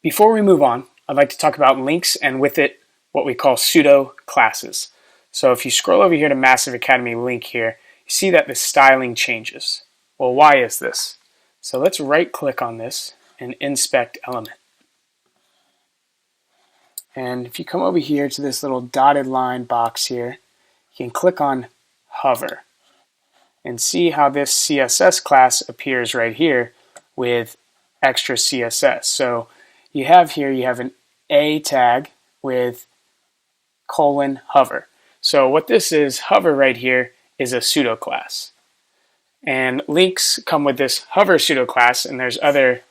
Before we move on, I'd like to talk about links and with it what we call pseudo classes. So if you scroll over here to Massive Academy link here, you see that the styling changes. Well, why is this? So let's right click on this and inspect element. And if you come over here to this little dotted line box here, you can click on hover and see how this CSS class appears right here with extra CSS. So you have an A tag with :hover. So what this is, hover right here, is a pseudo class. And links come with this hover pseudo class, and there's other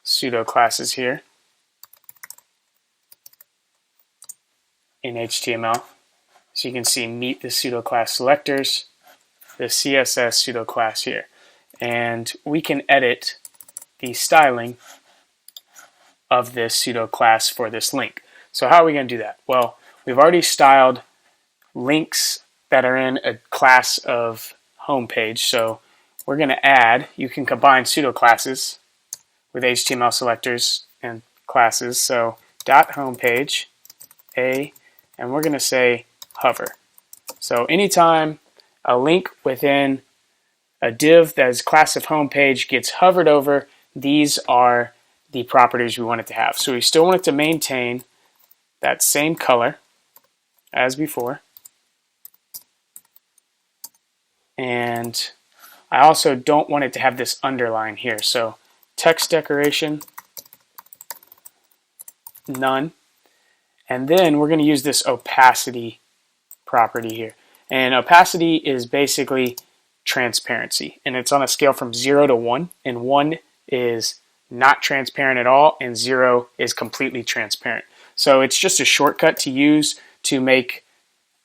pseudo classes here in HTML. So you can see meet the pseudo class selectors, the CSS pseudo class here. And we can edit the styling of this pseudo class for this link. So how are we going to do that? Well, we've already styled links that are in a class of homepage. So we're going to add, you can combine pseudo classes with HTML selectors and classes. So dot homepage, A, and we're going to say hover. So anytime a link within a div that is class of homepage gets hovered over, these are the properties we want it to have. So we still want it to maintain that same color as before. And I also don't want it to have this underline here. So text decoration, none. And then we're going to use this opacity property here. And opacity is basically transparency. And it's on a scale from 0 to 1. And 1 is not transparent at all, and 0 is completely transparent. So it's just a shortcut to use to make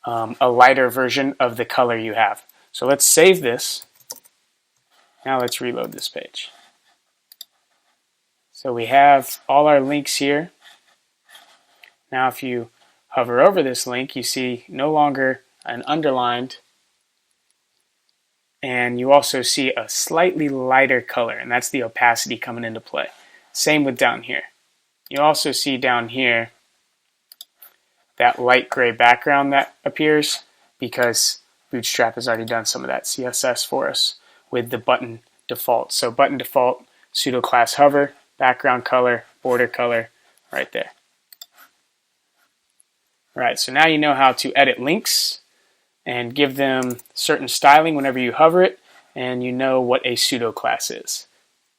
a lighter version of the color you have. So let's save this. Now let's reload this page. So we have all our links here. Now if you hover over this link, you see no longer an underlined, and you also see a slightly lighter color, and that's the opacity coming into play. Same with down here. You also see down here that light gray background that appears because Bootstrap has already done some of that CSS for us with the button default. So button default, pseudo class hover, background color, border color, right there. All right, so now you know how to edit links and give them certain styling whenever you hover it, and you know what a pseudo class is.